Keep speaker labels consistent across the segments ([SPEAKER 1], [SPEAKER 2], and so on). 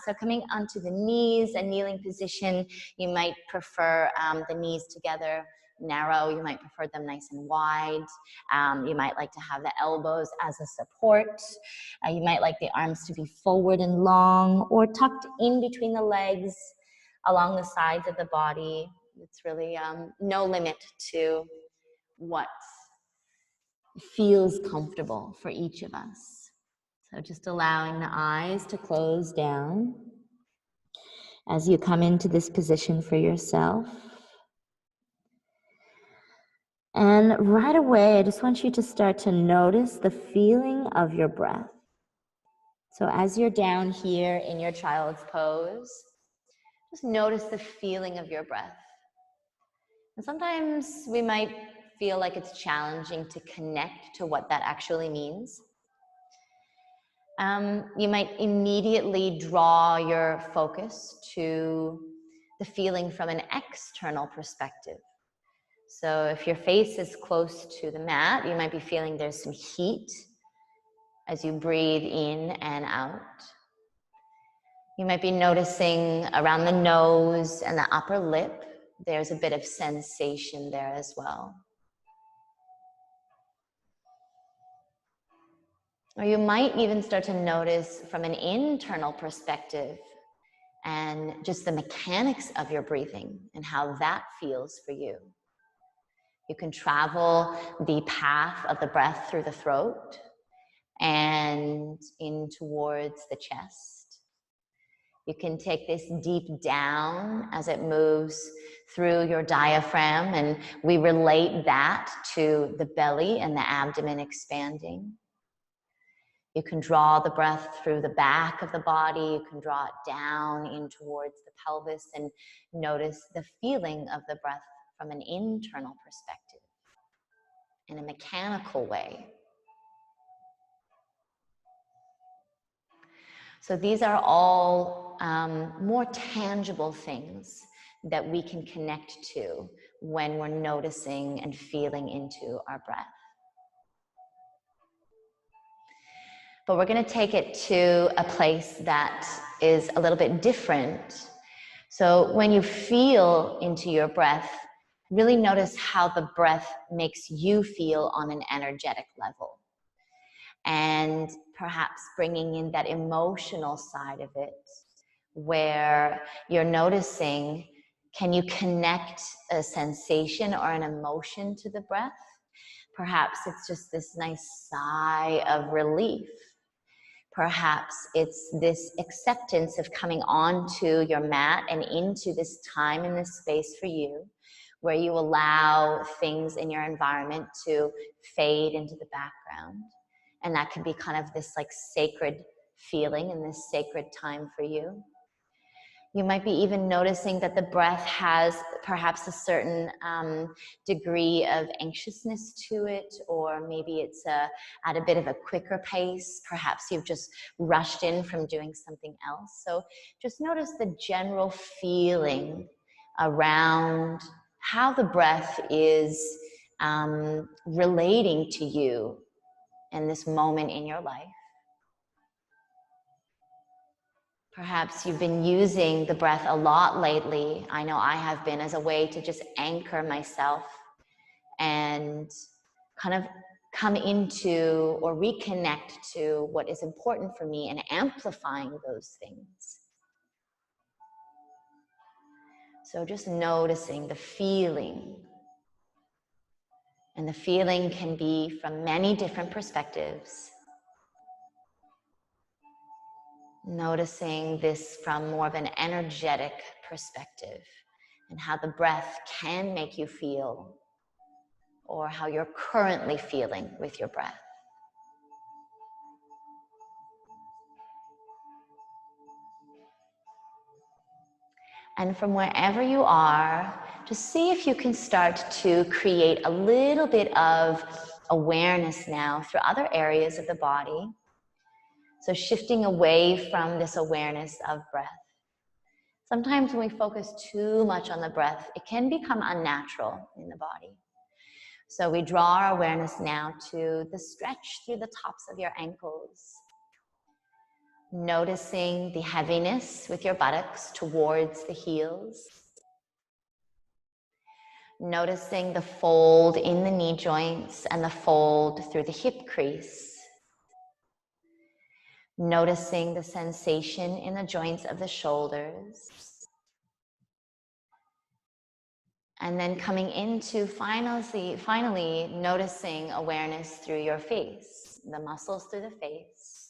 [SPEAKER 1] So coming onto the knees, a kneeling position, you might prefer the knees together, narrow. You might prefer them nice and wide. You might like to have the elbows as a support. You might like the arms to be forward and long or tucked in between the legs along the sides of the body. It's really no limit to what feels comfortable for each of us. So just allowing the eyes to close down as you come into this position for yourself. And right away, I just want you to start to notice the feeling of your breath. So as you're down here in your child's pose, just notice the feeling of your breath. And sometimes we might feel like it's challenging to connect to what that actually means. You might immediately draw your focus to the feeling from an external perspective. So if your face is close to the mat, you might be feeling there's some heat as you breathe in and out. You might be noticing around the nose and the upper lip, there's a bit of sensation there as well. Or you might even start to notice from an internal perspective and just the mechanics of your breathing and how that feels for you. You can travel the path of the breath through the throat and in towards the chest. You can take this deep down as it moves through your diaphragm, and we relate that to the belly and the abdomen expanding. You can draw the breath through the back of the body. You can draw it down in towards the pelvis and notice the feeling of the breath from an internal perspective in a mechanical way. So these are all more tangible things that we can connect to when we're noticing and feeling into our breath. But we're going to take it to a place that is a little bit different. So when you feel into your breath, really notice how the breath makes you feel on an energetic level. And perhaps bringing in that emotional side of it, where you're noticing, can you connect a sensation or an emotion to the breath? Perhaps it's just this nice sigh of relief. Perhaps it's this acceptance of coming onto your mat and into this time and this space for you, where you allow things in your environment to fade into the background. And that can be kind of this like sacred feeling and this sacred time for you. You might be even noticing that the breath has perhaps a certain degree of anxiousness to it, or maybe it's at a bit of a quicker pace. Perhaps you've just rushed in from doing something else. So just notice the general feeling around how the breath is relating to you in this moment in your life. Perhaps you've been using the breath a lot lately. I know I have been, as a way to just anchor myself and kind of come into or reconnect to what is important for me and amplifying those things. So just noticing the feeling. And the feeling can be from many different perspectives. Noticing this from more of an energetic perspective and how the breath can make you feel, or how you're currently feeling with your breath. And from wherever you are, just see if you can start to create a little bit of awareness now through other areas of the body. So shifting away from this awareness of breath. Sometimes when we focus too much on the breath, it can become unnatural in the body. So we draw our awareness now to the stretch through the tops of your ankles. Noticing the heaviness with your buttocks towards the heels. Noticing the fold in the knee joints and the fold through the hip crease. Noticing the sensation in the joints of the shoulders. And then coming into finally noticing awareness through your face, the muscles through the face.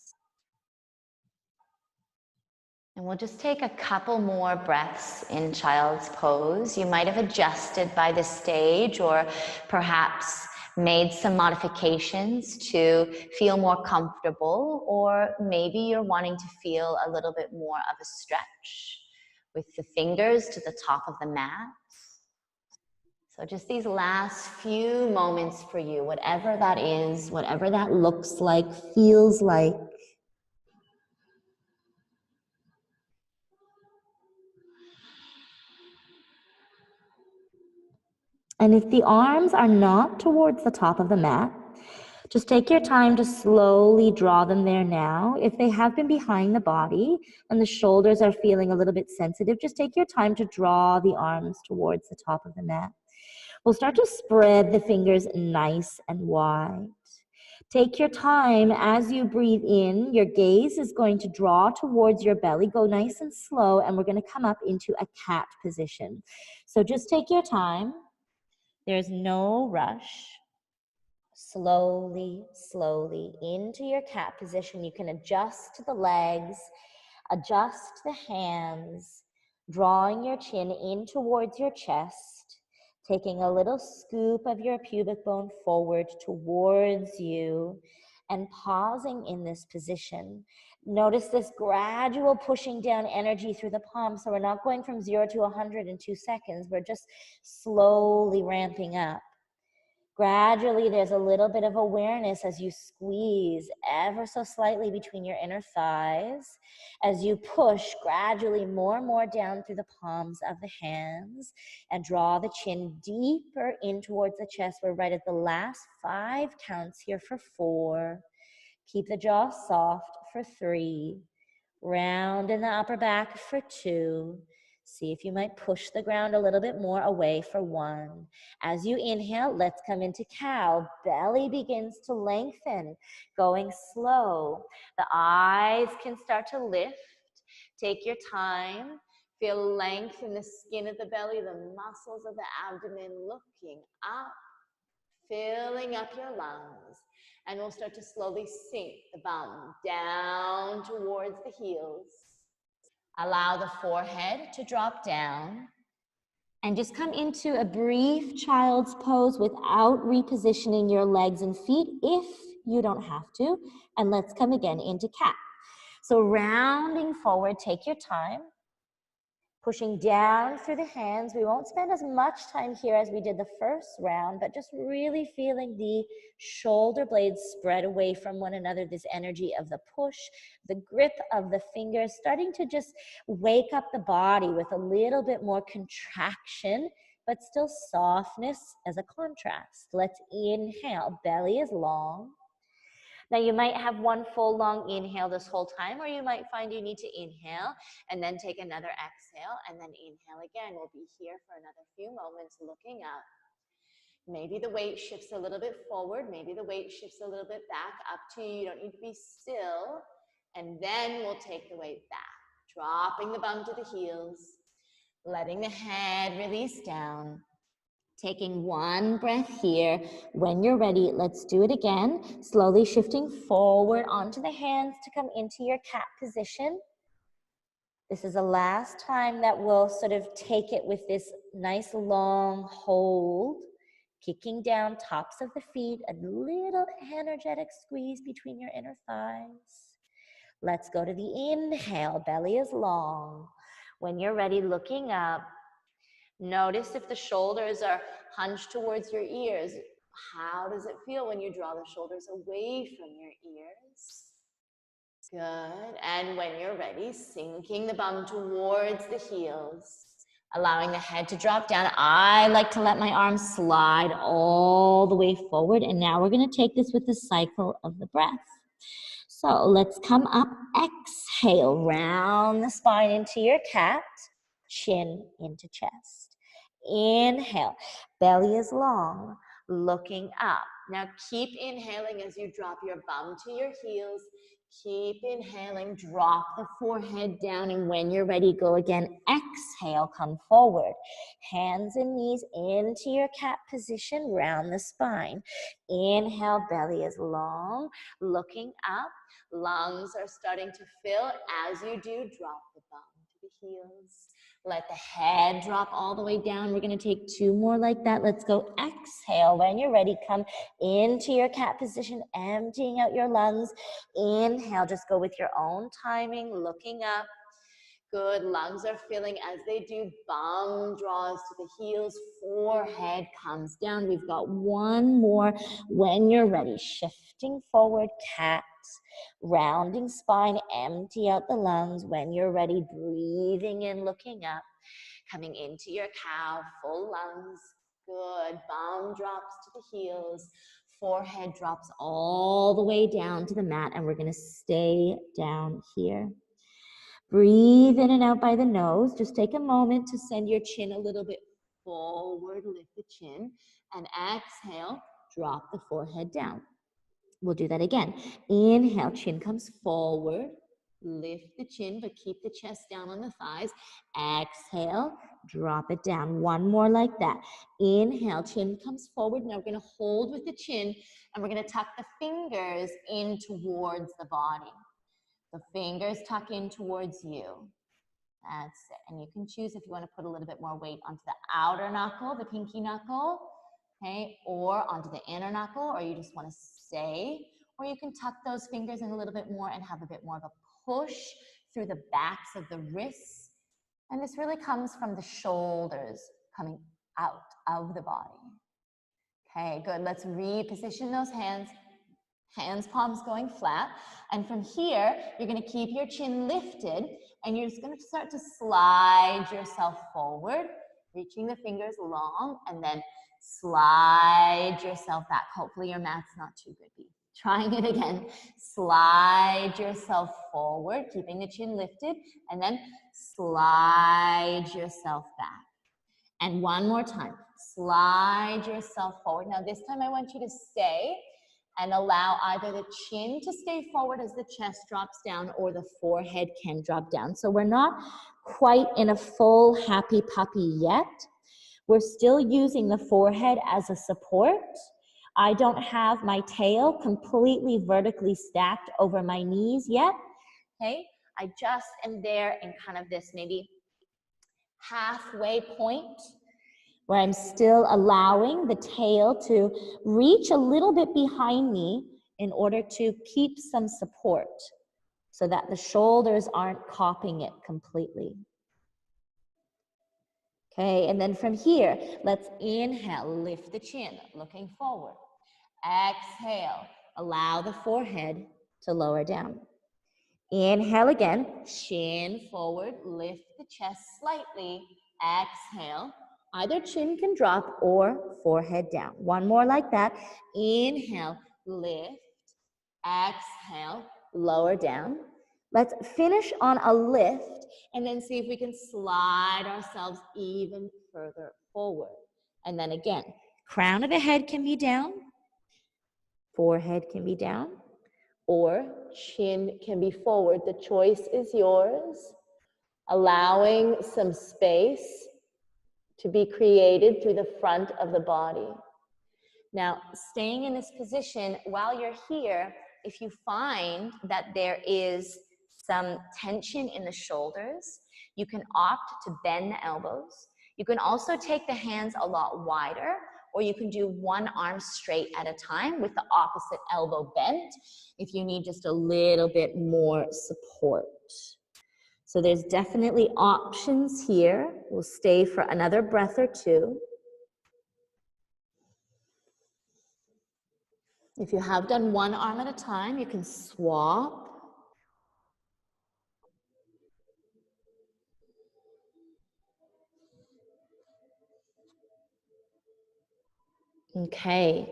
[SPEAKER 1] And we'll just take a couple more breaths in child's pose. You might have adjusted by this stage or perhaps made some modifications to feel more comfortable, or maybe you're wanting to feel a little bit more of a stretch with the fingers to the top of the mat. So just these last few moments for you, whatever that is, whatever that looks like, feels like. And if the arms are not towards the top of the mat, just take your time to slowly draw them there now. If they have been behind the body and the shoulders are feeling a little bit sensitive, just take your time to draw the arms towards the top of the mat. We'll start to spread the fingers nice and wide. Take your time as you breathe in. Your gaze is going to draw towards your belly. Go nice and slow, and we're going to come up into a cat position. So just take your time. There's no rush. Slowly, slowly into your cat position. You can adjust the legs, adjust the hands, drawing your chin in towards your chest, taking a little scoop of your pubic bone forward towards you, and pausing in this position. Notice this gradual pushing down energy through the palms. So we're not going from 0 to 100 in 2 seconds. We're just slowly ramping up. Gradually, there's a little bit of awareness as you squeeze ever so slightly between your inner thighs, as you push gradually more and more down through the palms of the hands and draw the chin deeper in towards the chest. We're right at the last 5 counts here for 4. Keep the jaw soft for 3. Round in the upper back for 2. See if you might push the ground a little bit more away for 1. As you inhale, let's come into cow. Belly begins to lengthen, going slow. The eyes can start to lift. Take your time. Feel length in the skin of the belly, the muscles of the abdomen looking up, filling up your lungs. And we'll start to slowly sink the bum down towards the heels. Allow the forehead to drop down and just come into a brief child's pose without repositioning your legs and feet if you don't have to. And let's come again into cat. So rounding forward, take your time. Pushing down through the hands. We won't spend as much time here as we did the first round, but just really feeling the shoulder blades spread away from one another, this energy of the push, the grip of the fingers, starting to just wake up the body with a little bit more contraction, but still softness as a contrast. Let's inhale, belly is long. Now you might have one full long inhale this whole time, or you might find you need to inhale and then take another exhale and then inhale again. We'll be here for another few moments looking up. Maybe the weight shifts a little bit forward, maybe the weight shifts a little bit back, up to you. You don't need to be still. And then we'll take the weight back, dropping the bum to the heels, letting the head release down. Taking one breath here. When you're ready, let's do it again. Slowly shifting forward onto the hands to come into your cat position. This is the last time that we'll sort of take it with this nice long hold. Kicking down tops of the feet, a little energetic squeeze between your inner thighs. Let's go to the inhale. Belly is long. When you're ready, looking up. Notice if the shoulders are hunched towards your ears. How does it feel when you draw the shoulders away from your ears? Good. And when you're ready, sinking the bum towards the heels, allowing the head to drop down. I like to let my arms slide all the way forward. And now we're going to take this with the cycle of the breath.
[SPEAKER 2] So let's come up, exhale, round the spine into your cat, chin into chest. Inhale, belly is long, looking up. Now keep inhaling as you drop your bum to your heels. Keep inhaling, drop the forehead down, and when you're ready, go again. Exhale, come forward. Hands and knees into your cat position, round the spine. Inhale, belly is long, looking up. Lungs are starting to fill. As you do, drop the bum to the heels. Let the head drop all the way down. We're going to take 2 more like that. Let's go. Exhale. When you're ready, come into your cat position, emptying out your lungs. Inhale. Just go with your own timing, looking up. Good. Lungs are filling as they do. Bum draws to the heels. Forehead comes down. We've got 1 more. When you're ready, shifting forward, cat. Rounding spine, empty out the lungs. When you're ready, breathing in, looking up. Coming into your cow, full lungs. Good. Bum drops to the heels. Forehead drops all the way down to the mat, and we're going to stay down here. Breathe in and out by the nose. Just take a moment to send your chin a little bit forward, lift the chin, and exhale, drop the forehead down. We'll do that again. Inhale, chin comes forward. Lift the chin, but keep the chest down on the thighs. Exhale, drop it down. 1 more like that. Inhale, chin comes forward. Now we're going to hold with the chin, and we're going to tuck the fingers in towards the body. The fingers tuck in towards you. That's it. And you can choose if you want to put a little bit more weight onto the outer knuckle, the pinky knuckle, okay, or onto the inner knuckle, or you just want to stay, or you can tuck those fingers in a little bit more and have a bit more of a push through the backs of the wrists. And this really comes from the shoulders coming out of the body. Okay, good. Let's reposition those hands. Hands, palms going flat. And from here, you're going to keep your chin lifted, and you're just going to start to slide yourself forward, reaching the fingers long, and then slide yourself back. Hopefully your mat's not too grippy. Trying it again. Slide yourself forward, keeping the chin lifted, and then slide yourself back. And 1 more time. Slide yourself forward. Now this time I want you to stay and allow either the chin to stay forward as the chest drops down, or the forehead can drop down. So we're not quite in a full happy puppy yet. We're still using the forehead as a support. I don't have my tail completely vertically stacked over my knees yet. Okay, I just am there in kind of this maybe halfway point, where I'm still allowing the tail to reach a little bit behind me in order to keep some support so that the shoulders aren't copying it completely. Okay, and then from here, let's inhale, lift the chin, looking forward. Exhale, allow the forehead to lower down. Inhale again, chin forward, lift the chest slightly. Exhale. Either chin can drop or forehead down. 1 more like that. Inhale, lift. Exhale, lower down. Let's finish on a lift and then see if we can slide ourselves even further forward. And then again, crown of the head can be down, forehead can be down, or chin can be forward. The choice is yours. Allowing some space to be created through the front of the body. Now, staying in this position while you're here, if you find that there is some tension in the shoulders, you can opt to bend the elbows. You can also take the hands a lot wider, or you can do 1 arm straight at a time with the opposite elbow bent if you need just a little bit more support. So there's definitely options here. We'll stay for another breath or 2. If you have done 1 arm at a time, you can swap. Okay,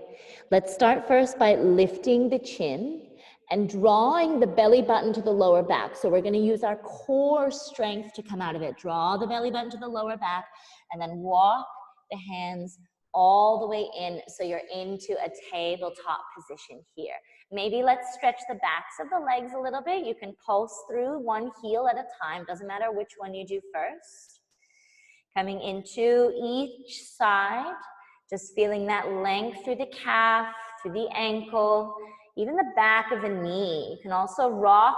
[SPEAKER 2] let's start first by lifting the chin and drawing the belly button to the lower back. So we're going to use our core strength to come out of it. Draw the belly button to the lower back and then walk the hands all the way in so you're into a tabletop position here. Maybe let's stretch the backs of the legs a little bit. You can pulse through one heel at a time. Doesn't matter which one you do first. Coming into each side, just feeling that length through the calf, through the ankle, even the back of the knee. You can also rock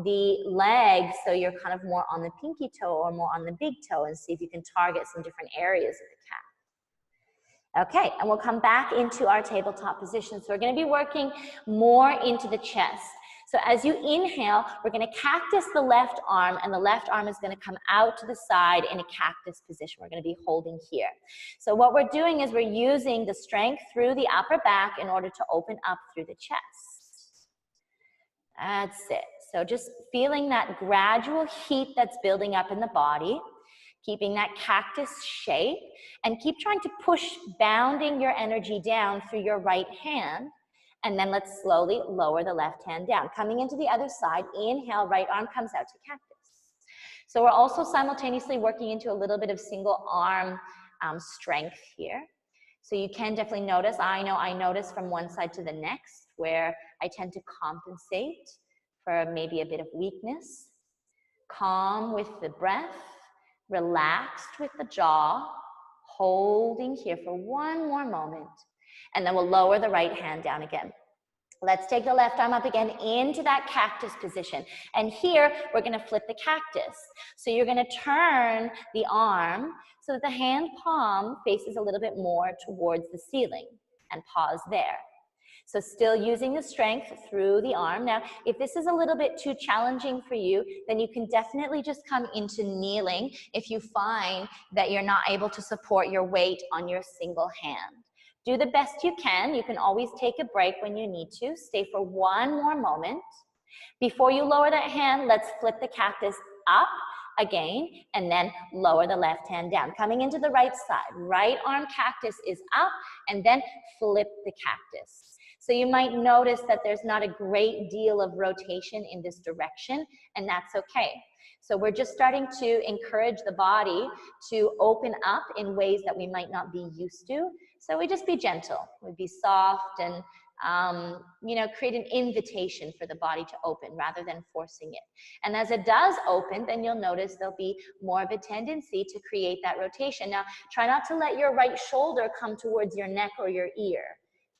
[SPEAKER 2] the leg so you're kind of more on the pinky toe or more on the big toe and see if you can target some different areas of the calf. Okay, and we'll come back into our tabletop position. So we're going to be working more into the chest. So as you inhale, we're going to cactus the left arm, and the left arm is going to come out to the side in a cactus position. We're going to be holding here. So what we're doing is we're using the strength through the upper back in order to open up through the chest. That's it. So just feeling that gradual heat that's building up in the body, keeping that cactus shape, and keep trying to push, bounding your energy down through your right hand. And then let's slowly lower the left hand down. Coming into the other side, inhale, right arm comes out to cactus. So we're also simultaneously working into a little bit of single arm strength here. So you can definitely notice, I notice from one side to the next where I tend to compensate for maybe a bit of weakness. Calm with the breath, relaxed with the jaw, holding here for one more moment. And then we'll lower the right hand down again. Let's take the left arm up again into that cactus position. And here, we're going to flip the cactus. So you're going to turn the arm so that the hand palm faces a little bit more towards the ceiling, and pause there. So still using the strength through the arm. Now, if this is a little bit too challenging for you, then you can definitely just come into kneeling if you find that you're not able to support your weight on your single hand. Do the best you can. You can always take a break when you need to. Stay for one more moment. Before you lower that hand, let's flip the cactus up again, and then lower the left hand down. Coming into the right side, right arm cactus is up, and then flip the cactus. So you might notice that there's not a great deal of rotation in this direction, and that's okay. So we're just starting to encourage the body to open up in ways that we might not be used to. So we just be gentle, we be soft, and create an invitation for the body to open rather than forcing it. And as it does open, then you'll notice there'll be more of a tendency to create that rotation. Now, try not to let your right shoulder come towards your neck or your ear.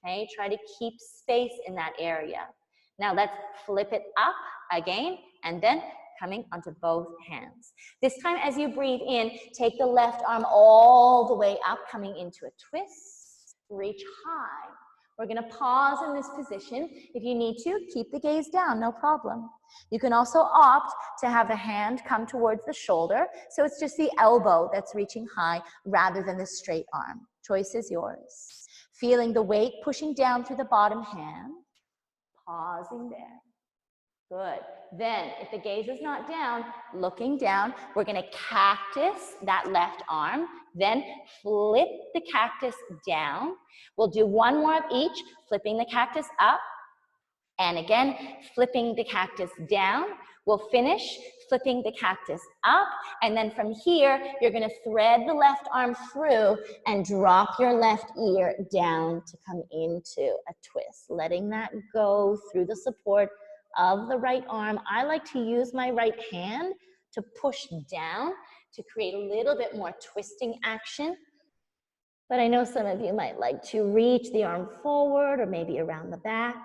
[SPEAKER 2] Okay, try to keep space in that area. Now let's flip it up again, and then coming onto both hands. This time as you breathe in, take the left arm all the way up, coming into a twist, reach high. We're going to pause in this position. If you need to, keep the gaze down, no problem. You can also opt to have the hand come towards the shoulder, so it's just the elbow that's reaching high rather than the straight arm. Choice is yours. Feeling the weight pushing down through the bottom hand, pausing there. Good. Then, if the gaze is not down, looking down, we're going to cactus that left arm, then flip the cactus down. We'll do one more of each, flipping the cactus up, and again, flipping the cactus down. We'll finish flipping the cactus up, and then from here, you're going to thread the left arm through and drop your left ear down to come into a twist, letting that go through the support of the right arm. I like to use my right hand to push down to create a little bit more twisting action. But I know some of you might like to reach the arm forward or maybe around the back.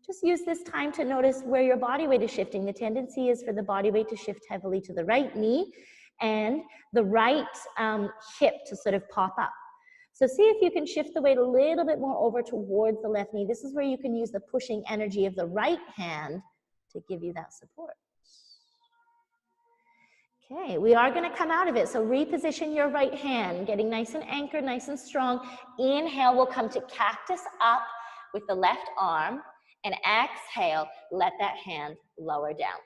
[SPEAKER 2] Just use this time to notice where your body weight is shifting. The tendency is for the body weight to shift heavily to the right knee and the right hip to sort of pop up. So see if you can shift the weight a little bit more over towards the left knee. This is where you can use the pushing energy of the right hand to give you that support. Okay, we are going to come out of it. So reposition your right hand, getting nice and anchored, nice and strong. Inhale, we'll come to cactus up with the left arm. And exhale, let that hand lower down.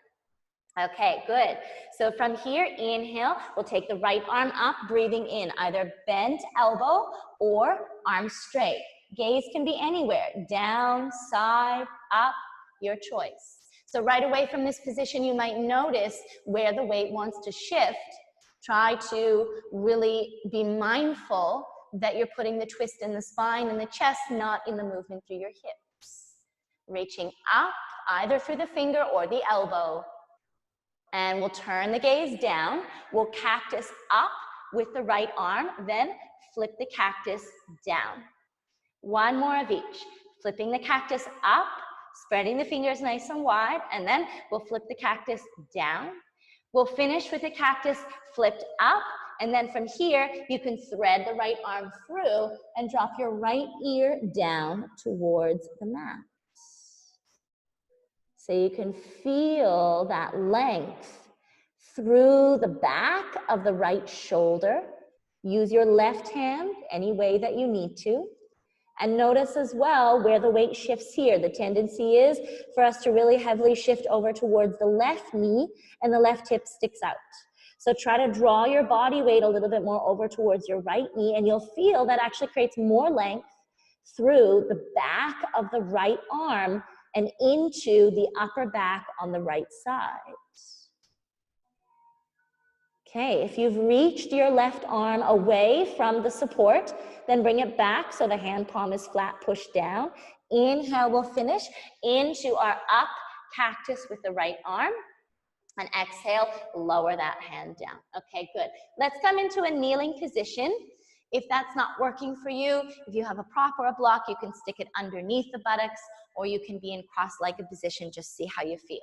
[SPEAKER 2] Okay, good. So from here, inhale, we'll take the right arm up, breathing in, either bent elbow or arm straight. Gaze can be anywhere, down, side, up,
[SPEAKER 1] your choice. So right away from this position, you might notice where the weight wants to shift. Try to really be mindful that you're putting the twist in the spine and the chest, not in the movement through your hips. Reaching up, either through the finger or the elbow. And we'll turn the gaze down. We'll cactus up with the right arm, then flip the cactus down. One more of each. Flipping the cactus up, spreading the fingers nice and wide, and then we'll flip the cactus down. We'll finish with the cactus flipped up, and then from here, you can thread the right arm through and drop your right ear down towards the mat. So you can feel that length through the back of the right shoulder. Use your left hand any way that you need to. And notice as well where the weight shifts here. The tendency is for us to really heavily shift over towards the left knee and the left hip sticks out. So try to draw your body weight a little bit more over towards your right knee, and you'll feel that actually creates more length through the back of the right arm and into the upper back on the right side. Okay, if you've reached your left arm away from the support, then bring it back so the hand palm is flat, push down. Inhale, we'll finish into our up cactus with the right arm. And exhale, lower that hand down. Okay, good. Let's come into a kneeling position. If that's not working for you, if you have a prop or a block, you can stick it underneath the buttocks, or you can be in cross-legged position, just see how you feel.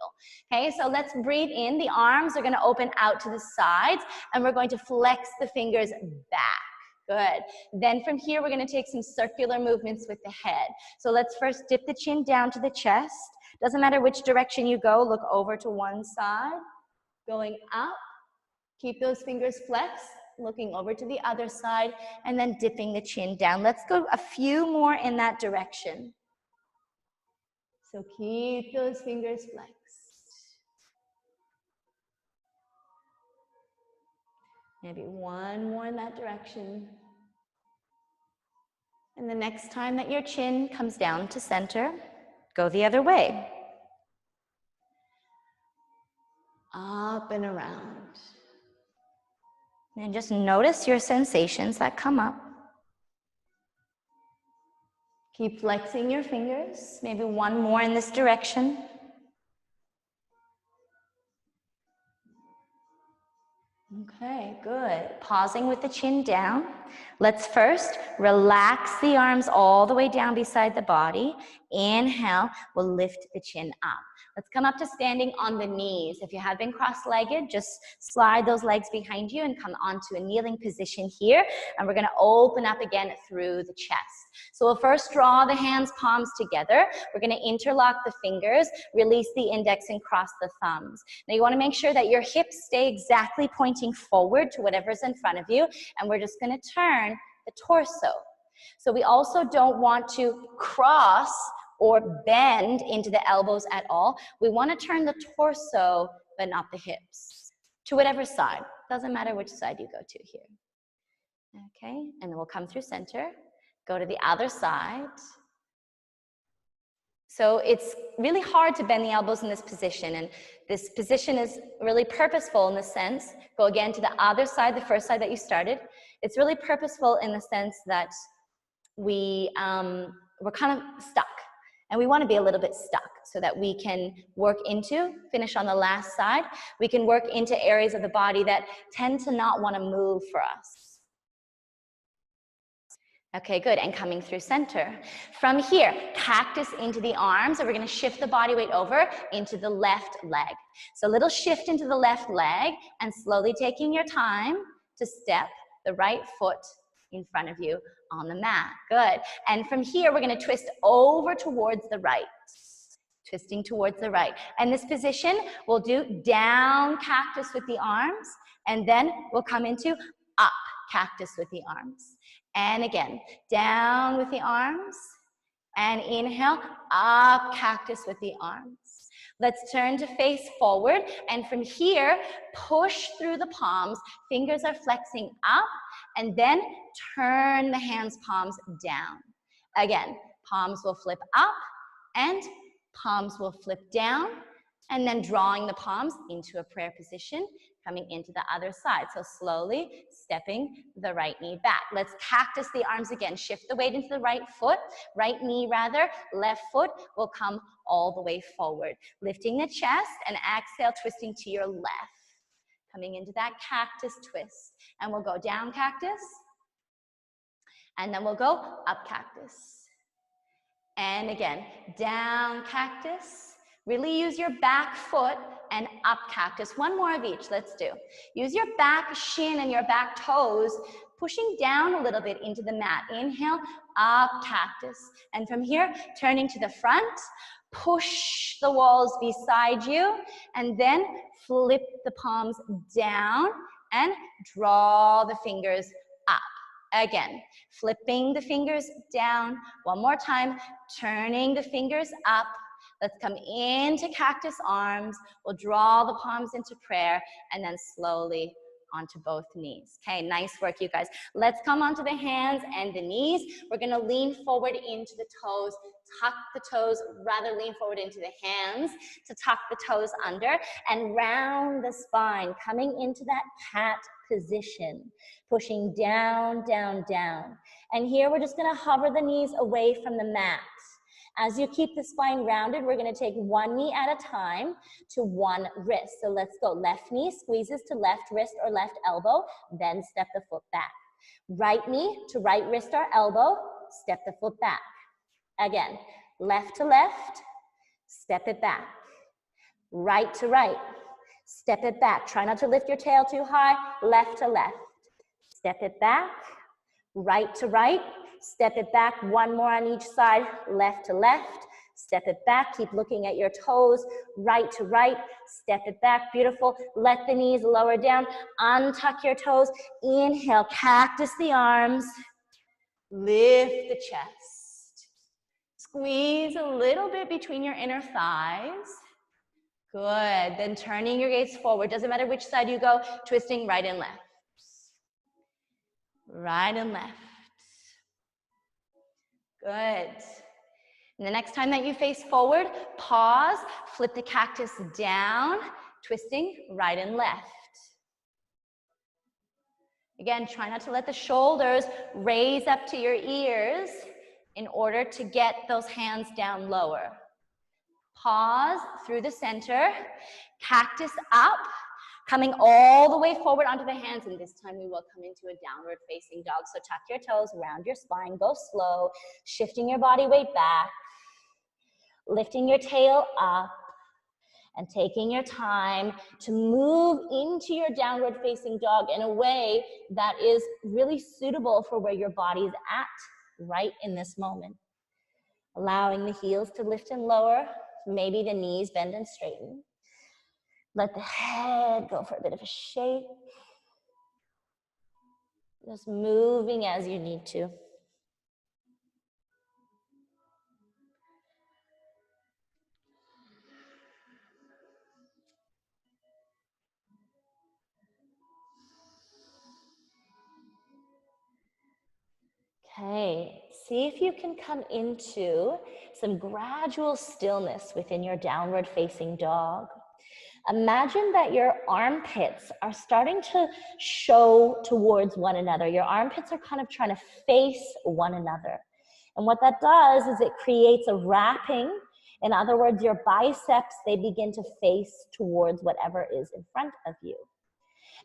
[SPEAKER 1] Okay, so let's breathe in. The arms are gonna open out to the sides, and we're going to flex the fingers back. Good. Then from here, we're gonna take some circular movements with the head. So let's first dip the chin down to the chest. Doesn't matter which direction you go, look over to one side, going up, keep those fingers flexed, looking over to the other side, and then dipping the chin down. Let's go a few more in that direction. So keep those fingers flexed. Maybe one more in that direction. And the next time that your chin comes down to center, go the other way. Up and around. And just notice your sensations that come up. Keep flexing your fingers, maybe one more in this direction. Okay, good. Pausing with the chin down. Let's first relax the arms all the way down beside the body. Inhale, we'll lift the chin up. Let's come up to standing on the knees. If you have been cross-legged, just slide those legs behind you and come onto a kneeling position here. And we're gonna open up again through the chest. So we'll first draw the hands, palms together. We're gonna interlock the fingers, release the index and cross the thumbs. Now you wanna make sure that your hips stay exactly pointing forward to whatever's in front of you. And we're just gonna turn the torso. So we also don't want to cross or bend into the elbows at all. We want to turn the torso, but not the hips, to whatever side. Doesn't matter which side you go to here. Okay, and then we'll come through center, go to the other side. So it's really hard to bend the elbows in this position, and this position is really purposeful in the sense, go again to the other side, the first side that you started. It's really purposeful in the sense that we're kind of stuck. And we want to be a little bit stuck so that we can work into, finish on the last side, we can work into areas of the body that tend to not want to move for us. Okay, good, and coming through center. From here, cactus into the arms, and we're going to shift the body weight over into the left leg. So a little shift into the left leg, and slowly taking your time to step the right foot in front of you on the mat. Good. And from here, we're going to twist over towards the right. Twisting towards the right. And this position, we'll do down cactus with the arms, and then we'll come into up cactus with the arms. And again, down with the arms, and inhale, up cactus with the arms. Let's turn to face forward, and from here, push through the palms. Fingers are flexing up, and then turn the hands, palms down. Again, palms will flip up and Palms will flip down, and then drawing the palms into a prayer position, coming into the other side. So slowly stepping the right knee back. Let's cactus the arms again. Shift the weight into the right foot, right knee rather. Left foot will come all the way forward. Lifting the chest and exhale, twisting to your left. Coming into that cactus twist. And we'll go down cactus. And then we'll go up cactus. And again, down cactus. Really use your back foot and up cactus. One more of each, let's do. Use your back shin and your back toes, pushing down a little bit into the mat. Inhale, up cactus. And from here, turning to the front, push the walls beside you, and then flip the palms down and draw the fingers up. Again, flipping the fingers down. One more time, turning the fingers up. Let's come into cactus arms. We'll draw the palms into prayer and then slowly onto both knees. Okay, nice work, you guys. Let's come onto the hands and the knees. We're gonna lean forward into the toes, tuck the toes, rather lean forward into the hands to tuck the toes under and round the spine, coming into that cat position, pushing down, down, down. And here we're just gonna hover the knees away from the mat. As you keep the spine rounded, we're gonna take one knee at a time to one wrist. So let's go. Left knee squeezes to left wrist or left elbow, then step the foot back. Right knee to right wrist or elbow, step the foot back. Again, left to left, step it back. Right to right, step it back. Try not to lift your tail too high. Left to left, step it back. Right to right, step it back. One more on each side. Left to left, step it back. Keep looking at your toes. Right to right, step it back. Beautiful. Let the knees lower down. Untuck your toes. Inhale, cactus the arms. Lift the chest. Squeeze a little bit between your inner thighs. Good. Then turning your gaze forward. Doesn't matter which side you go, twisting right and left. Right and left. Good. And the next time that you face forward, pause, flip the cactus down, twisting right and left. Again, try not to let the shoulders raise up to your ears in order to get those hands down lower. Pause through the center, cactus up, coming all the way forward onto the hands, and this time we will come into a downward facing dog. So tuck your toes, round your spine, go slow, shifting your body weight back, lifting your tail up, and taking your time to move into your downward facing dog in a way that is really suitable for where your body is at right in this moment. Allowing the heels to lift and lower, maybe the knees bend and straighten. Let the head go for a bit of a shake. Just moving as you need to. Okay, see if you can come into some gradual stillness within your downward facing dog. Imagine that your armpits are starting to show towards one another. Your armpits are kind of trying to face one another. And what that does is it creates a wrapping. In other words, your biceps, they begin to face towards whatever is in front of you.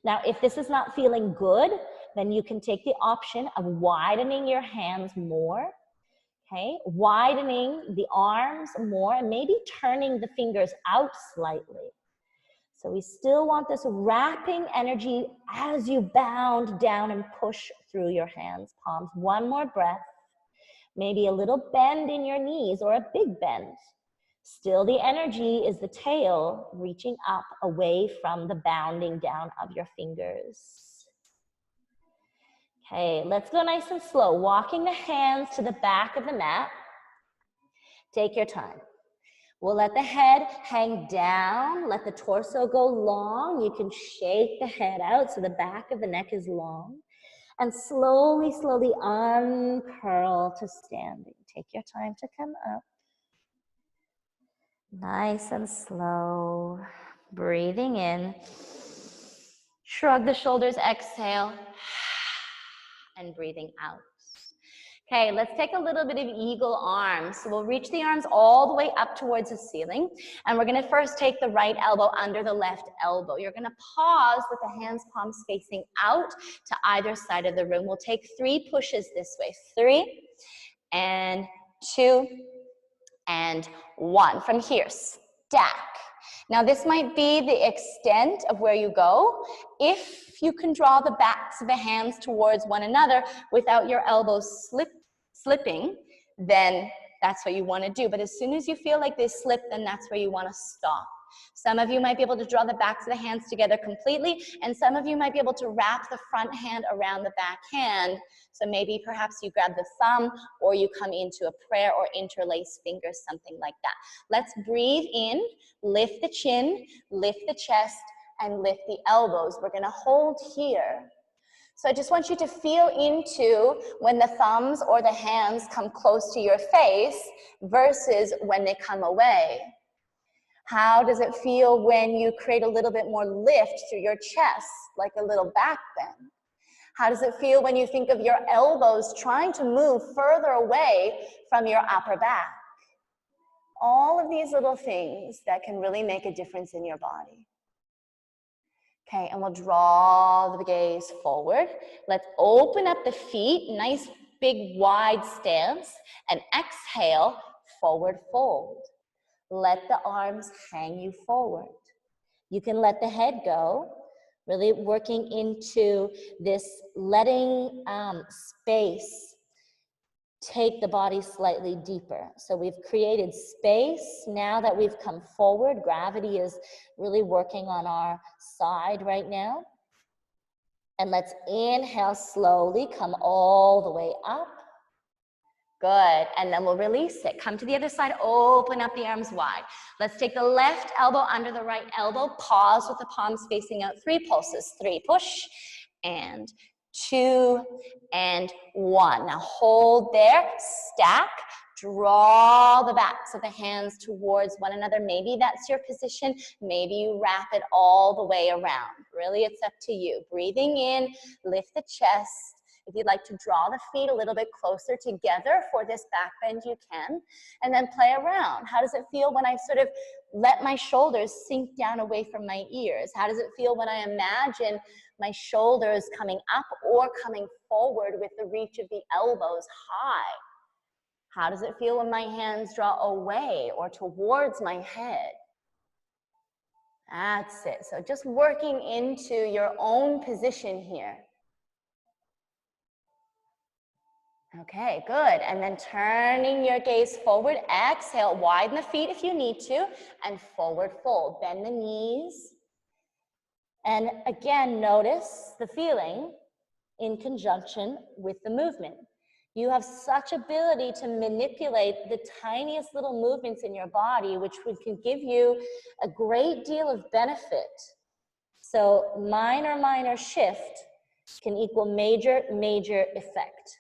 [SPEAKER 1] Now, if this is not feeling good, then you can take the option of widening your hands more, okay? Widening the arms more and maybe turning the fingers out slightly. So we still want this wrapping energy as you bound down and push through your hands, palms. One more breath. Maybe a little bend in your knees or a big bend. Still the energy is the tail reaching up away from the bounding down of your fingers. Okay, let's go nice and slow. Walking the hands to the back of the mat. Take your time. We'll let the head hang down. Let the torso go long. You can shake the head out so the back of the neck is long. And slowly, slowly uncurl to standing. Take your time to come up.
[SPEAKER 2] Nice and slow. Breathing in.
[SPEAKER 1] Shrug the shoulders, exhale, and breathing out. Okay, let's take a little bit of eagle arms. So we'll reach the arms all the way up towards the ceiling. And we're gonna first take the right elbow under the left elbow. You're gonna pause with the hands, palms facing out to either side of the room. We'll take 3 pushes this way. 3 and 2 and 1. From here, stack. Now this might be the extent of where you go. If you can draw the backs of the hands towards one another without your elbows slipping, then that's what you want to do. But as soon as you feel like they slip, then that's where you want to stop. Some of you might be able to draw the backs of the hands together completely, and some of you might be able to wrap the front hand around the back hand. So maybe perhaps you grab the thumb, or you come into a prayer or interlace fingers, something like that. Let's breathe in, lift the chin, lift the chest, and lift the elbows. We're going to hold here. So I just want you to feel into when the thumbs or the hands come close to your face versus when they come away. How does it feel when you create a little bit more lift through your chest, like a little back bend? How does it feel when you think of your elbows trying to move further away from your upper back? All of these little things that can really make a difference in your body. Okay, and we'll draw the gaze forward. Let's open up the feet, nice big wide stance, and exhale, forward fold. Let the arms hang you forward. You can let the head go, really working into this letting space take the body slightly deeper. So we've created space. Now that we've come forward, gravity is really working on our side right now. And let's inhale slowly, come all the way up. Good, and then we'll release it. Come to the other side, open up the arms wide. Let's take the left elbow under the right elbow, pause with the palms facing out, 3 pulses. 3, push, and 2, and 1. Now hold there, stack, draw the backs of the hands towards one another. Maybe that's your position. Maybe you wrap it all the way around. Really, it's up to you. Breathing in, lift the chest. If you'd like to draw the feet a little bit closer together for this back bend, you can. And then play around. How does it feel when I sort of let my shoulders sink down away from my ears? How does it feel when I imagine my shoulders coming up or coming forward with the reach of the elbows high? How does it feel when my hands draw away or towards my head? That's it. So just working into your own position here. Okay, good. And then turning your gaze forward, exhale, widen the feet if you need to, and forward fold. Bend the knees. And again, notice the feeling in conjunction with the movement. You have such ability to manipulate the tiniest little movements in your body, which can give you a great deal of benefit. So minor shift can equal major effect.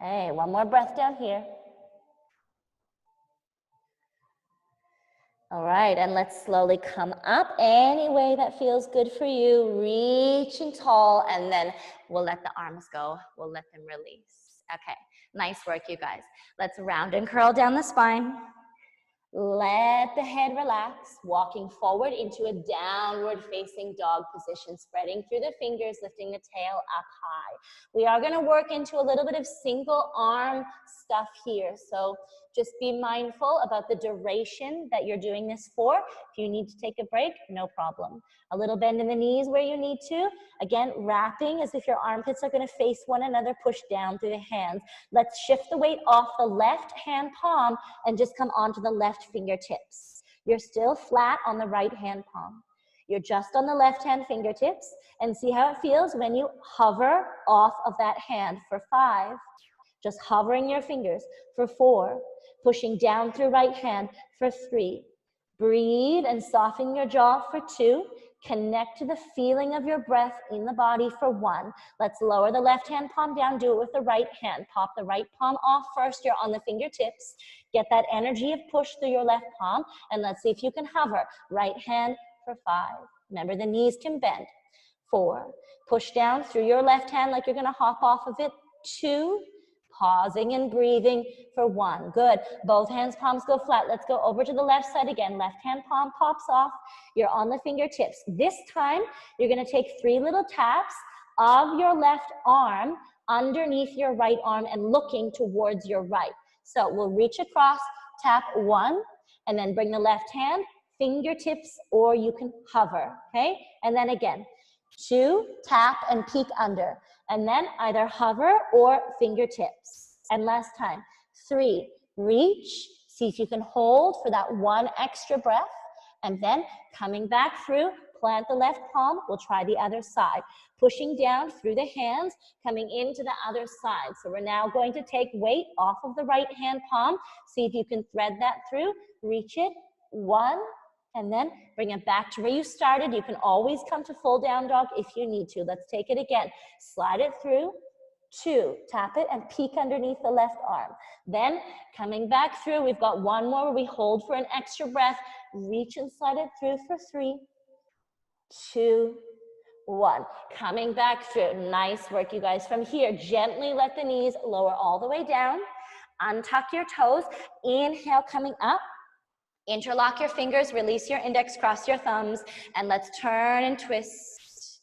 [SPEAKER 1] Okay, one more breath down here. All right, and let's slowly come up any way that feels good for you. Reaching tall, and then we'll let the arms go. We'll let them release. Okay, nice work, you guys. Let's round and curl down the spine. Let the head relax, walking forward into a downward facing dog position, spreading through the fingers, lifting the tail up high. We are going to work into a little bit of single arm stuff here. So just be mindful about the duration that you're doing this for. If you need to take a break, no problem. A little bend in the knees where you need to. Again, wrapping as if your armpits are going to face one another, push down through the hands. Let's shift the weight off the left hand palm and just come onto the left fingertips. You're still flat on the right hand palm. You're just on the left hand fingertips, and see how it feels when you hover off of that hand for 5. Just hovering your fingers for 4, pushing down through right hand for 3. Breathe and soften your jaw for 2.
[SPEAKER 2] Connect to the feeling of your breath in the body for 1. Let's lower the left hand palm down. Do it with the right hand. Pop the right palm off first. You're on the fingertips. Get that energy of push through your left palm. And let's see if you can hover. Right hand for 5. Remember, the knees can bend. 4. Push down through your left hand like you're going to hop off of it. 2. Pausing and breathing for 1. Good. Both hands, palms go flat. Let's go over to the left side again. Left hand palm pops off. You're on the fingertips. This time, you're going to take 3 little taps of your left arm underneath your right arm and looking towards your right. So we'll reach across, tap 1, and then bring the left hand, fingertips, or you can hover, okay? And then again, 2, tap and peek under. And then either hover or fingertips. And last time, 3, reach. See if you can hold for that 1 extra breath. And then coming back through, plant the left palm. We'll try the other side. Pushing down through the hands, coming into the other side. So we're now going to take weight off of the right hand palm. See if you can thread that through. Reach it. 1. And then bring it back to where you started. You can always come to full down dog if you need to. Let's take it again. Slide it through. 2, tap it and peek underneath the left arm. Then coming back through, we've got 1 more where we hold for an extra breath. Reach and slide it through for 3, 2, 1. Coming back through. Nice work, you guys. From here, gently let the knees lower all the way down. Untuck your toes. Inhale, coming up. Interlock your fingers, release your index, cross your thumbs, and let's turn and twist.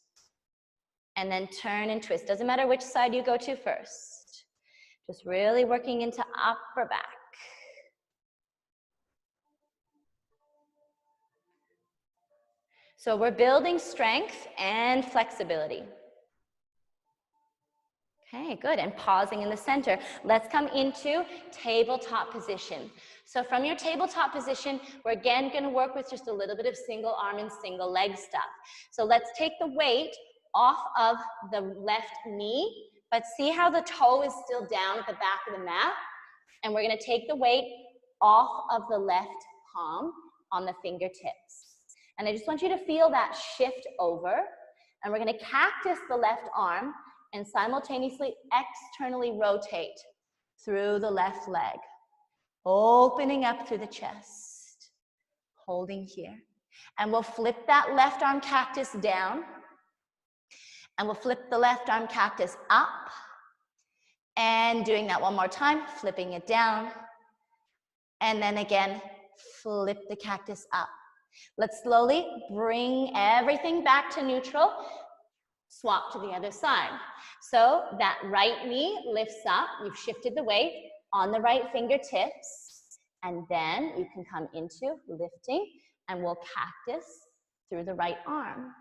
[SPEAKER 2] And then turn and twist. Doesn't matter which side you go to first. Just really working into upper back. So we're building strength and flexibility. Okay, good, and pausing in the center. Let's come into tabletop position. So from your tabletop position, we're again gonna work with just a little bit of single arm and single leg stuff. So let's take the weight off of the left knee, but see how the toe is still down at the back of the mat? And we're gonna take the weight off of the left palm on the fingertips. And I just want you to feel that shift over, and we're gonna cactus the left arm and simultaneously externally rotate through the left leg, opening up through the chest, holding here. And we'll flip that left arm cactus down, and we'll flip the left arm cactus up, and doing that one more time, flipping it down, and then again, flip the cactus up. Let's slowly bring everything back to neutral. Swap to the other side. So that right knee lifts up. You've shifted the weight on the right fingertips. And then you can come into lifting, and we'll cactus through the right arm.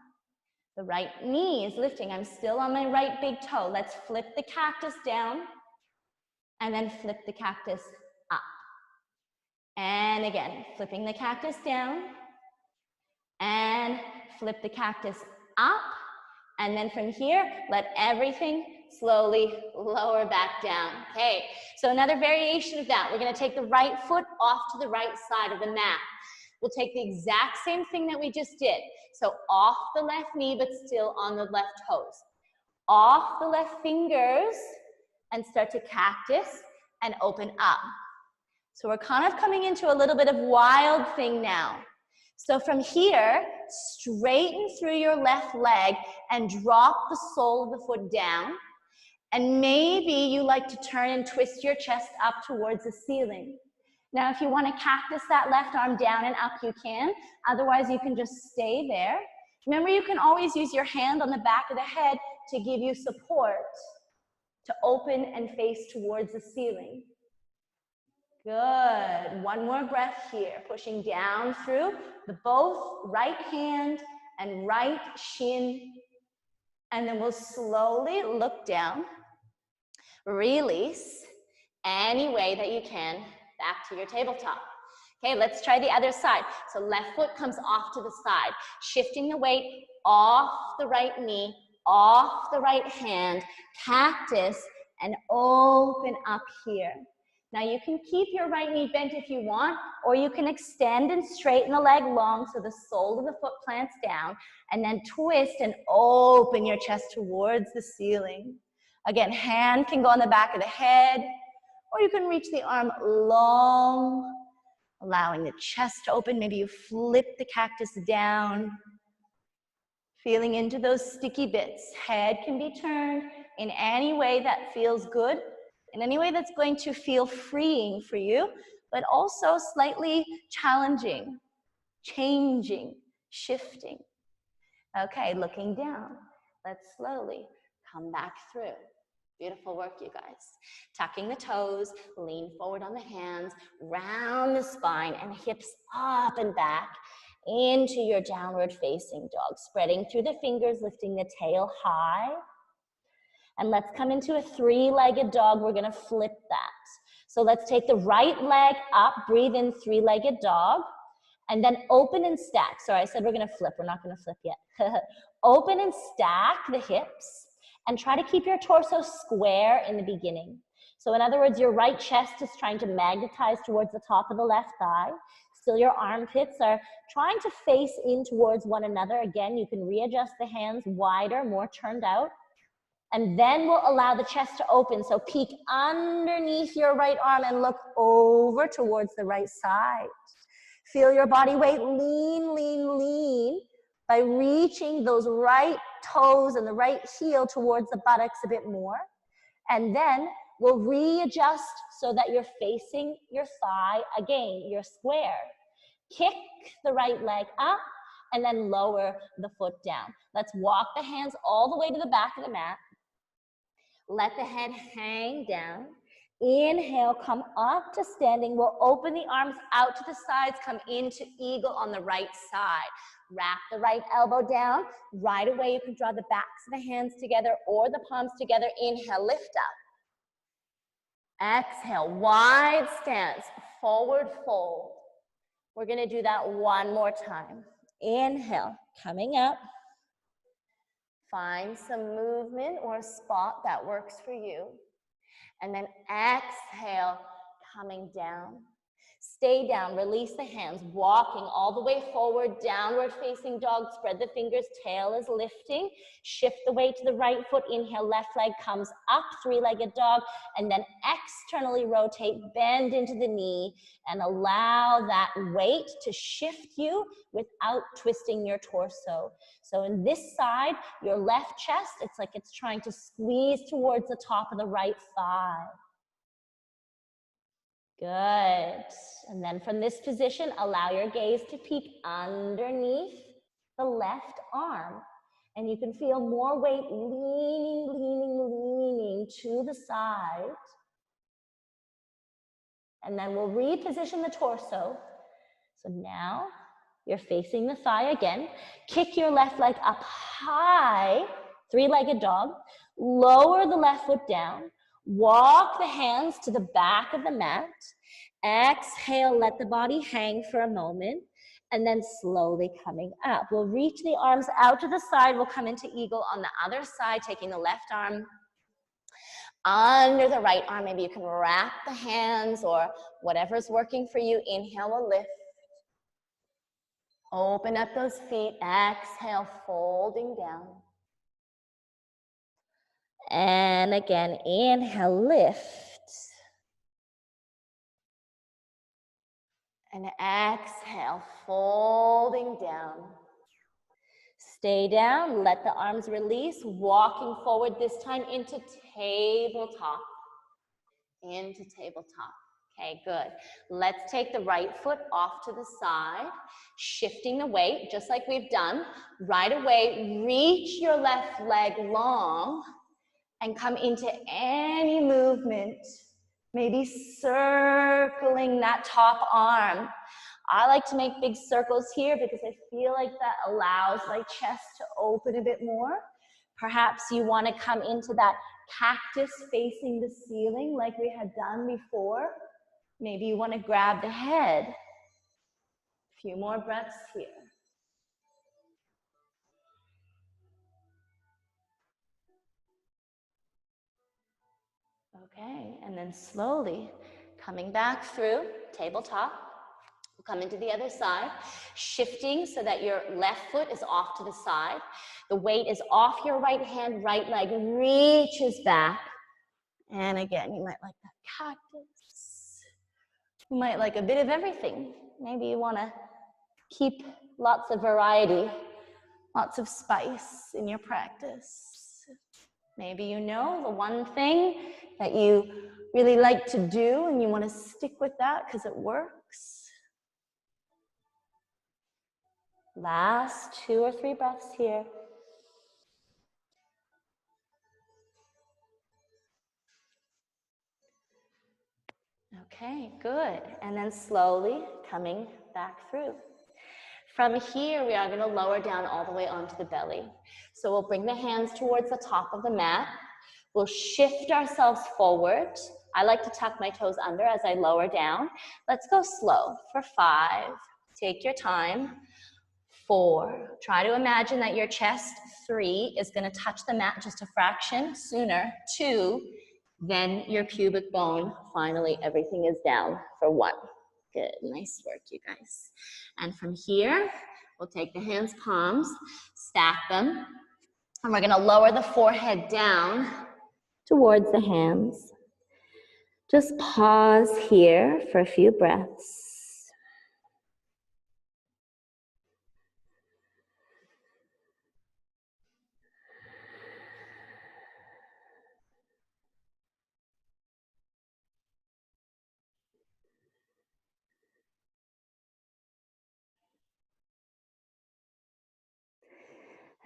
[SPEAKER 2] The right knee is lifting. I'm still on my right big toe. Let's flip the cactus down and then flip the cactus up. And again, flipping the cactus down and flip the cactus up. And then from here, let everything slowly lower back down. Okay, so another variation of that. We're gonna take the right foot off to the right side of the mat. We'll take the exact same thing that we just did. So off the left knee, but still on the left toes. Off the left fingers, and start to cactus and open up. So we're kind of coming into a little bit of wild thing now. So from here, straighten through your left leg and drop the sole of the foot down. And maybe you like to turn and twist your chest up towards the ceiling. Now, if you want to cactus that left arm down and up, you can. Otherwise, you can just stay there. Remember, you can always use your hand on the back of the head to give you support, to open and face towards the ceiling. Good. One more breath here, pushing down through the both right hand and right shin. And then we'll slowly look down, release any way that you can back to your tabletop. Okay, let's try the other side. So left foot comes off to the side, shifting the weight off the right knee, off the right hand, cactus, and open up here.
[SPEAKER 1] Now you can keep your right knee bent if you want, or you can extend and straighten the leg long so the sole of the foot plants down, and then twist and open your chest towards the ceiling. Again, hand can go on the back of the head, or you can reach the arm long, allowing the chest to open. Maybe you flip the cactus down, feeling into those sticky bits. Head can be turned in any way that feels good, in any way that's going to feel freeing for you, but also slightly challenging, changing, shifting. Okay, looking down. Let's slowly come back through. Beautiful work, you guys. Tucking the toes, lean forward on the hands, round the spine and hips up and back into your downward facing dog. Spreading through the fingers, lifting the tail high. And let's come into a three-legged dog. We're gonna flip that. So let's take the right leg up, breathe in, three-legged dog, and then open and stack. Sorry, I said we're gonna flip. We're not gonna flip yet. Open and stack the hips and try to keep your torso square in the beginning. So in other words, your right chest is trying to magnetize towards the top of the left thigh. Still your armpits are trying to face in towards one another. Again, you can readjust the hands wider, more turned out. And then we'll allow the chest to open. So peek underneath your right arm and look over towards the right side. Feel your body weight lean, lean, lean by reaching those right toes and the right heel towards the buttocks a bit more. And then we'll readjust so that you're facing your thigh again. You're square. Kick the right leg up and then lower the foot down. Let's walk the hands all the way to the back of the mat. Let the head hang down. Inhale, come up to standing. We'll open the arms out to the sides, come into eagle on the right side. Wrap the right elbow down. Right away, you can draw the backs of the hands together or the palms together. Inhale, lift up. Exhale, wide stance, forward fold. We're gonna do that one more time. Inhale, coming up. Find some movement or a spot that works for you. And then exhale, coming down. Stay down, release the hands, walking all the way forward, downward facing dog, spread the fingers, tail is lifting. Shift the weight to the right foot, inhale, left leg comes up, three-legged dog, and then externally rotate, bend into the knee, and allow that weight to shift you without twisting your torso. So in this side, your left chest, it's like it's trying to squeeze towards the top of the right thigh. Good. And then from this position, allow your gaze to peek underneath the left arm. And you can feel more weight leaning, leaning, leaning to the side. And then we'll reposition the torso. So now you're facing the thigh again. Kick your left leg up high, three-legged dog. Lower the left foot down. Walk the hands to the back of the mat. Exhale, let the body hang for a moment, and then slowly coming up. We'll reach the arms out to the side. We'll come into eagle on the other side, taking the left arm under the right arm. Maybe you can wrap the hands or whatever's working for you. Inhale, we'll lift. Open up those feet. Exhale, folding down. And again, inhale, lift. And exhale, folding down. Stay down, let the arms release, walking forward this time into tabletop. Into tabletop. Okay, good. Let's take the right foot off to the side, shifting the weight, just like we've done. Right away, reach your left leg long and come into any movement. Maybe circling that top arm. I like to make big circles here because I feel like that allows my chest to open a bit more. Perhaps you want to come into that cactus facing the ceiling like we had done before. Maybe you want to grab the head. A few more breaths here. Okay, and then slowly Coming back through, tabletop. We'll come into the other side, shifting so that your left foot is off to the side. The weight is off your right hand, right leg reaches back. And again, you might like that cactus. You might like a bit of everything. Maybe you want to keep lots of variety, lots of spice in your practice. Maybe you know the one thing that you really like to do and you want to stick with that because it works. Last 2 or 3 breaths here. Okay, good. And then slowly coming back through. From here, we are going to lower down all the way onto the belly. So we'll bring the hands towards the top of the mat. We'll shift ourselves forward. I like to tuck my toes under as I lower down. Let's go slow for 5. Take your time. 4. Try to imagine that your chest. 3 is going to touch the mat just a fraction sooner. 2, then your pubic bone. Finally, everything is down for 1. Good, nice work, you guys. And from here, we'll take the hands palms, stack them, and we're gonna lower the forehead down towards the hands. Just pause here for a few breaths.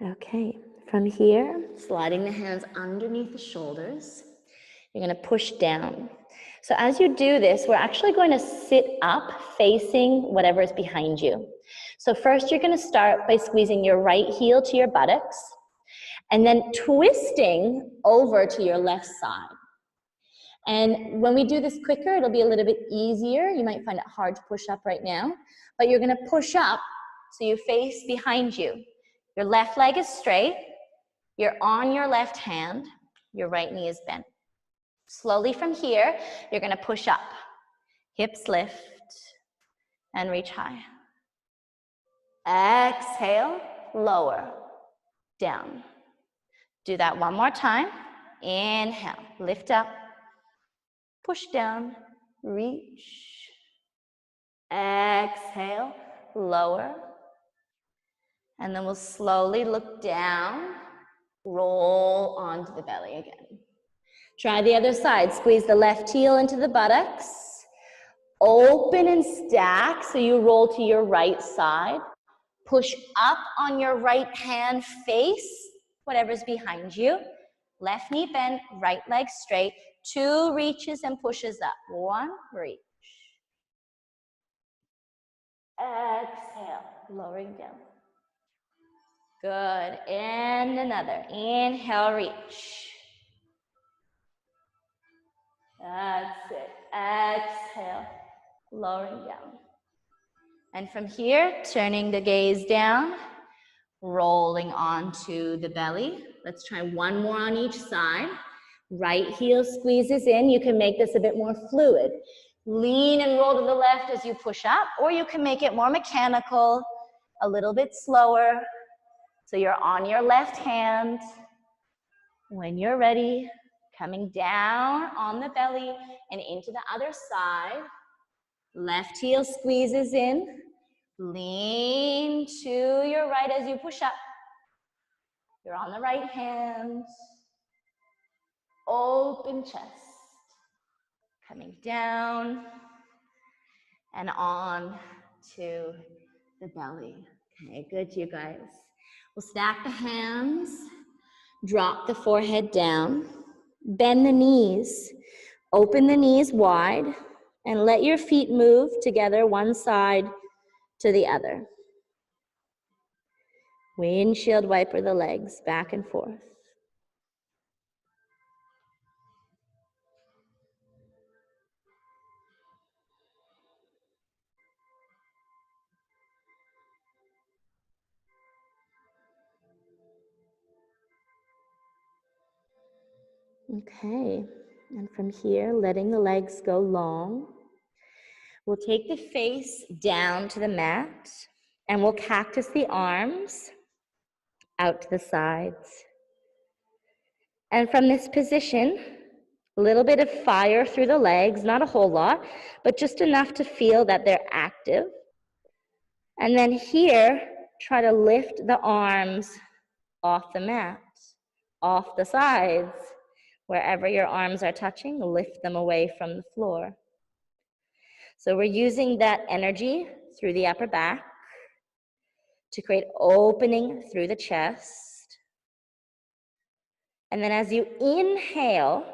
[SPEAKER 1] Okay, from here, sliding the hands underneath the shoulders, you're going to push down. So as you do this, we're actually going to sit up facing whatever is behind you. So first you're going to start by squeezing your right heel to your buttocks and then twisting over to your left side. And when we do this quicker, it'll be a little bit easier. You might find it hard to push up right now, but you're going to push up so you face behind you. Your left leg is straight, you're on your left hand, your right knee is bent. Slowly from here, you're going to push up. Hips lift and reach high. Exhale, lower, down. Do that one more time. Inhale, lift up, push down, reach. Exhale, lower. And then we'll slowly look down, roll onto the belly again. Try the other side. Squeeze the left heel into the buttocks. Open and stack so you roll to your right side. Push up on your right hand, face whatever's behind you. Left knee bent, right leg straight. 2 reaches and pushes up. 1, reach. Exhale, lowering down. Good, and another. Inhale, reach. That's it. Exhale, lowering down. And from here, turning the gaze down, rolling onto the belly. Let's try one more on each side. Right heel squeezes in. You can make this a bit more fluid. Lean and roll to the left as you push up, or you can make it more mechanical, a little bit slower. So you're on your left hand. When you're ready, coming down on the belly and into the other side. Left heel squeezes in. Lean to your right as you push up. You're on the right hand. Open chest. Coming down and on to the belly. Okay, good, you guys. We'll stack the hands. Drop the forehead down. Bend the knees. Open the knees wide and let your feet move together one side to the other. Windshield wiper the legs back and forth. Okay,
[SPEAKER 2] And from here, letting the legs go long. We'll take the face down to the mat and we'll cactus the arms out to the sides. And from this position, a little bit of fire through the legs, not a whole lot, but just enough to feel that they're active. And then here, try to lift the arms off the mat, off the sides. Wherever your arms are touching, lift them away from the floor. So we're using that energy through the upper back to create opening through the chest. And then as you inhale,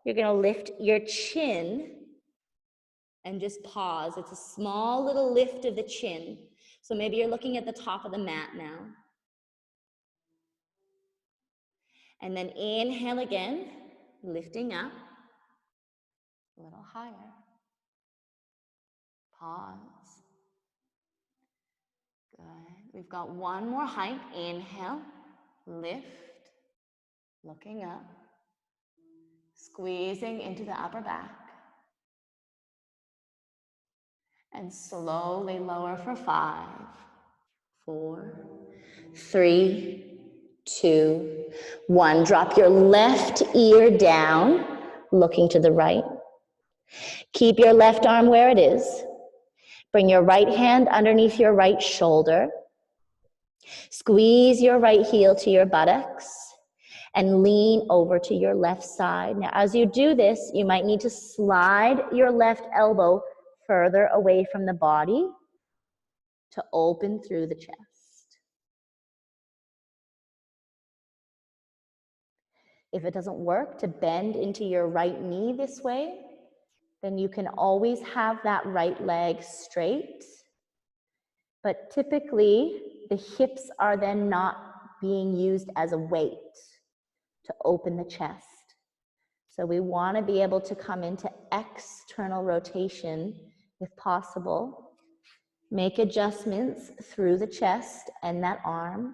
[SPEAKER 2] you're going to lift your chin and just pause. It's a small little lift of the chin. So maybe you're looking at the top of the mat now. And then inhale again, lifting up a little higher. Pause. Good. We've got one more height. Inhale, lift, looking up, squeezing into the upper back. And slowly lower for 5, 4, 3, 2, 1. Drop your left ear down, looking to the right. Keep your left arm where it is. Bring your right hand underneath your right shoulder. Squeeze your right heel to your buttocks and lean over to your left side. Now, as you do this, you might need to slide your left elbow further away from the body to open through the chest. If it doesn't work to bend into your right knee this way, then you can always have that right leg straight. But typically, the hips are then not being used as a weight to open the chest. So we want to be able to come into external rotation if possible. Make adjustments through the chest and that arm.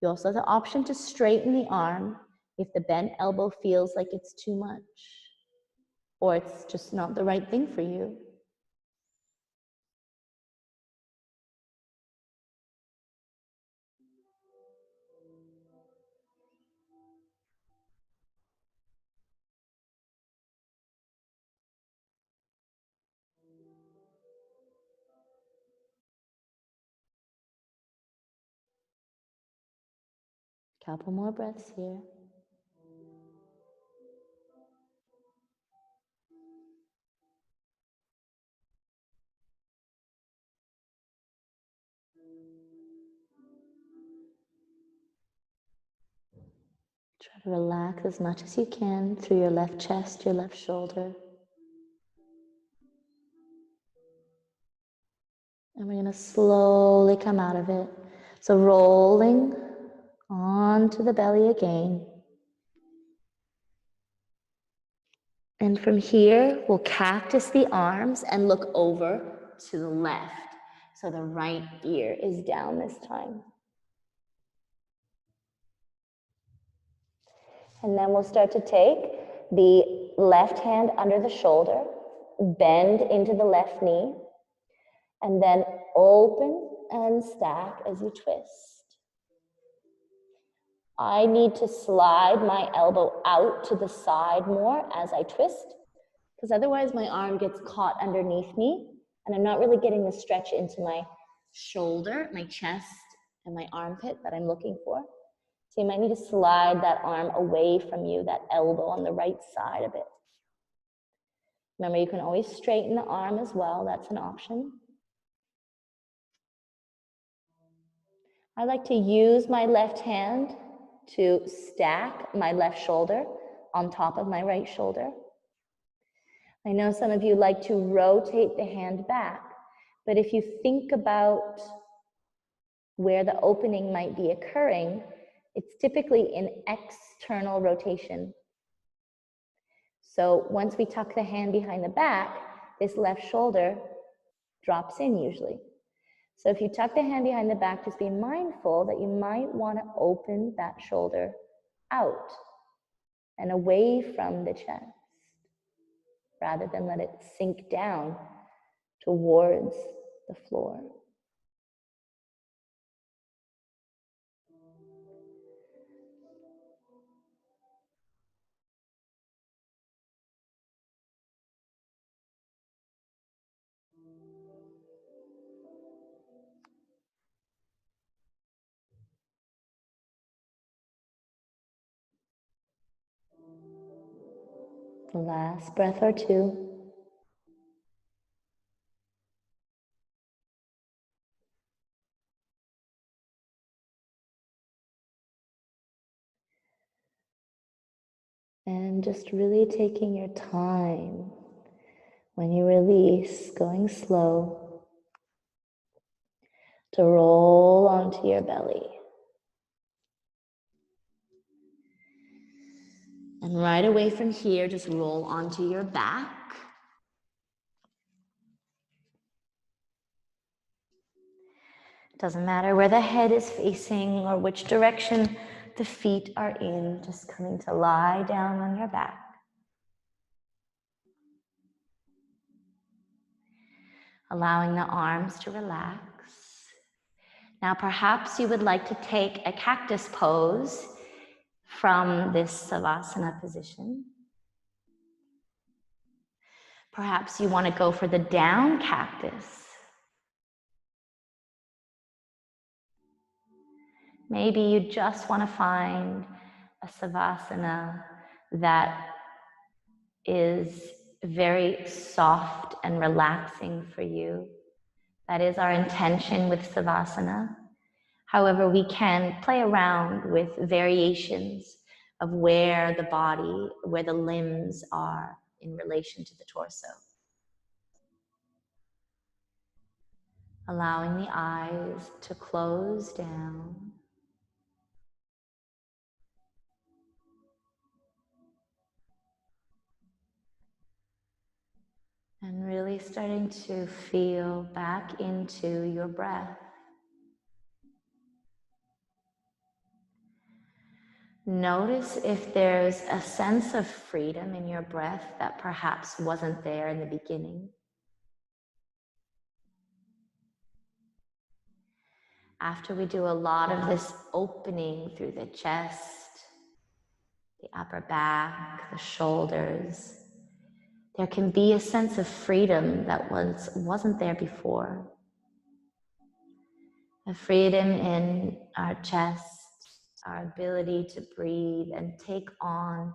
[SPEAKER 2] You also have the option to straighten the arm if the bent elbow feels like it's too much or it's just not the right thing for you. Couple more breaths here. Try to relax as much as you can through your left chest, your left shoulder. And we're going to slowly come out of it. So rolling onto the belly again. And from here, we'll cactus the arms and look over to the left. So the right ear is down this time. And then we'll start to take the left hand under the shoulder, bend into the left knee, and then open and stack as you twist. I need to slide my elbow out to the side more as I twist, because otherwise my arm gets caught underneath me and I'm not really getting the stretch into my shoulder, my chest, and my armpit that I'm looking for. So you might need to slide that arm away from you, that elbow on the right side a bit. Remember, you can always straighten the arm as well. That's an option. I like to use my left hand to stack my left shoulder on top of my right shoulder. I know some of you like to rotate the hand back, but if you think about where the opening might be occurring, it's typically in external rotation. So once we tuck the hand behind the back, this left shoulder drops in usually. So if you tuck the hand behind the back, just be mindful that you might want to open that shoulder out and away from the chest.
[SPEAKER 1] rather than let it sink down towards the floor. The last breath or two. And just really taking your time when you release, going slow, to roll onto your belly. And right away from here, just roll onto your back. Doesn't matter where the head is facing or which direction the feet are in, just coming to lie down on your back. Allowing the arms to relax. Now perhaps you would like to take a cactus pose from this Savasana position. Perhaps you want to go for the down cactus. Maybe you just want to find a Savasana that is very soft and relaxing for you. That is our intention with Savasana. However, we can play around with variations of where the body, where the limbs are in relation to the torso. Allowing the eyes to close down. And really starting to feel back into your breath. Notice if there's a sense of freedom in your breath that perhaps wasn't there in the beginning. After we do a lot of this opening through the chest, the upper back, the shoulders, there can be a sense of freedom that wasn't there before. A freedom in our chest, our ability to breathe and take on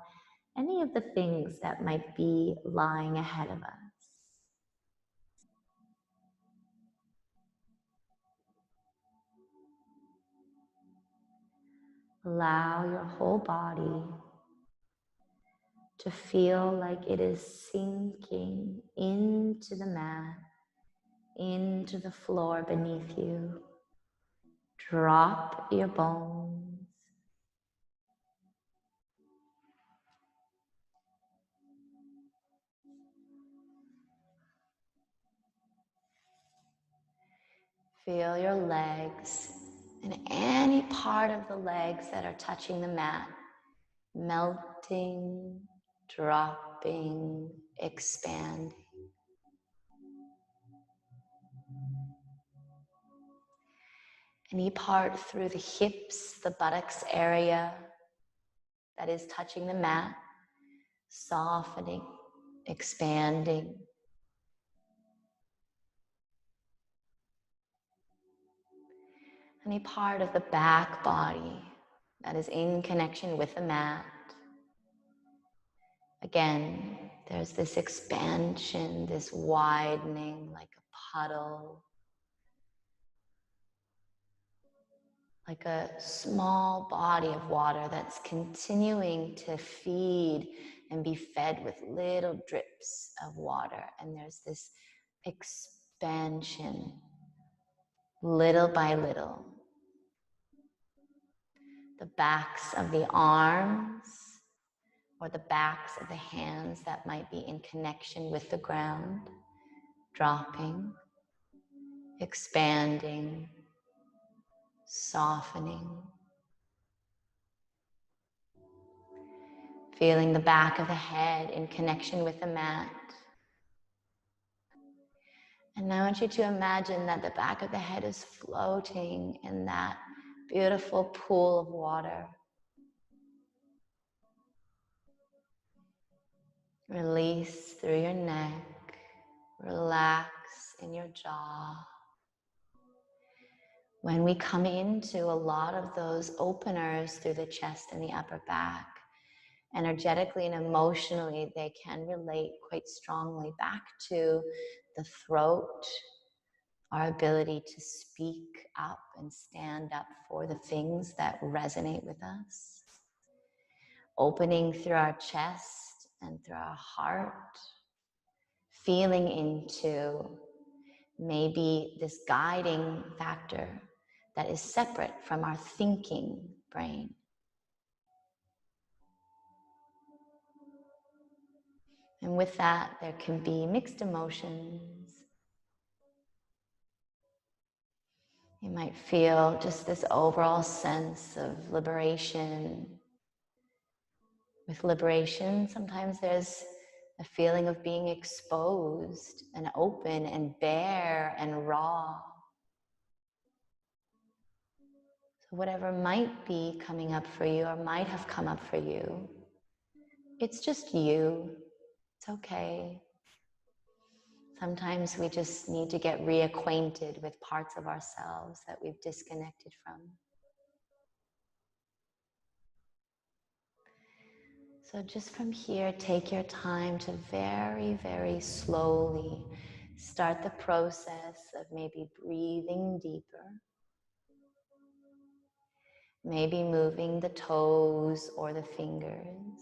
[SPEAKER 1] any of the things that might be lying ahead of us. Allow your whole body to feel like it is sinking into the mat, into the floor beneath you. Drop your bones. Feel your legs and any part of the legs that are touching the mat melting, dropping, expanding. Any part through the hips, the buttocks area that is touching the mat, softening, expanding. Any part of the back body that is in connection with the mat. Again, there's this expansion, this widening like a puddle. Like a small body of water that's continuing to feed and be fed with little drips of water. And there's this expansion, little by little. The backs of the arms or the backs of the hands that might be in connection with the ground, dropping, expanding, softening. Feeling the back of the head in connection with the mat. And I want you to imagine that the back of the head is floating in that beautiful pool of water. Release through your neck, relax in your jaw. When we come into a lot of those openers through the chest and the upper back, energetically and emotionally, they can relate quite strongly back to the throat, our ability to speak up and stand up for the things that resonate with us. Opening through our chest and through our heart, feeling into maybe this guiding factor that is separate from our thinking brain. And with that, there can be mixed emotions. You might feel just this overall sense of liberation. With liberation, sometimes there's a feeling of being exposed and open and bare and raw. So whatever might be coming up for you or might have come up for you, it's just you. It's okay. Sometimes we just need to get reacquainted with parts of ourselves that we've disconnected from. So just from here, take your time to very, very slowly start the process of maybe breathing deeper. Maybe moving the toes or the fingers.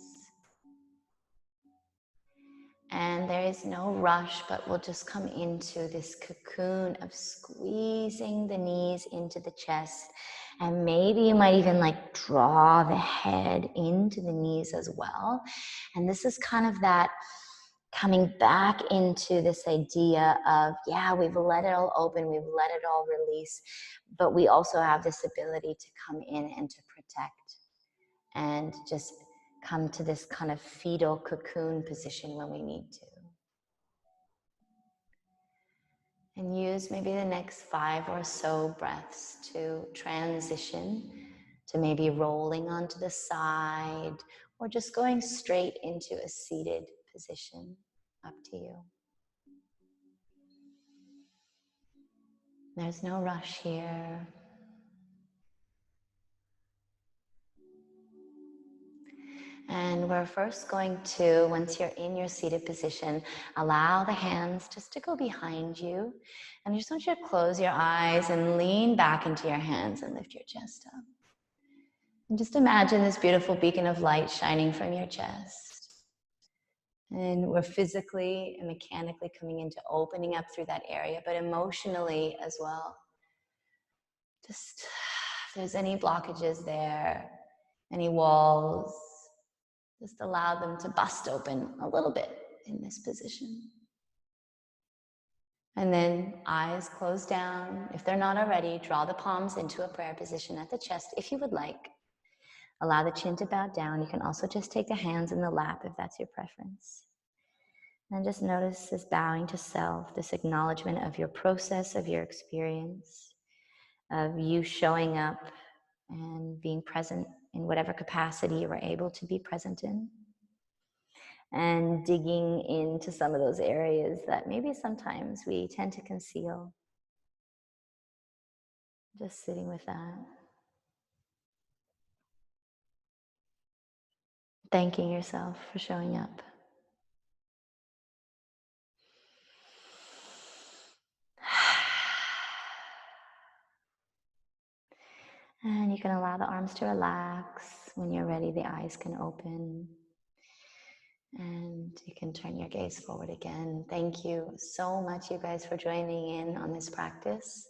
[SPEAKER 1] And there is no rush, but we'll just come into this cocoon of squeezing the knees into the chest. And maybe you might even like draw the head into the knees as well. And this is kind of that coming back into this idea of, yeah, we've let it all open, we've let it all release, but we also have this ability to come in and to protect and just come to this kind of fetal cocoon position when we need to. And use maybe the next 5 or so breaths to transition to maybe rolling onto the side or just going straight into a seated position. Up to you. There's no rush here. And we're first going to, once you're in your seated position, allow the hands just to go behind you. And I just want you to close your eyes and lean back into your hands and lift your chest up. And just imagine this beautiful beacon of light shining from your chest. And we're physically and mechanically coming into opening up through that area, but emotionally as well. Just if there's any blockages there, any walls, just allow them to bust open a little bit in this position. And then eyes closed down. If they're not already, draw the palms into a prayer position at the chest if you would like. Allow the chin to bow down. You can also just take the hands in the lap if that's your preference. And just notice this bowing to self, this acknowledgement of your process, of your experience, of you showing up and being present in whatever capacity you were able to be present in. And digging into some of those areas that maybe sometimes we tend to conceal. Just sitting with that. Thanking yourself for showing up. And you can allow the arms to relax. When you're ready, the eyes can open. And you can turn your gaze forward again. Thank you so much, you guys, for joining in on this practice.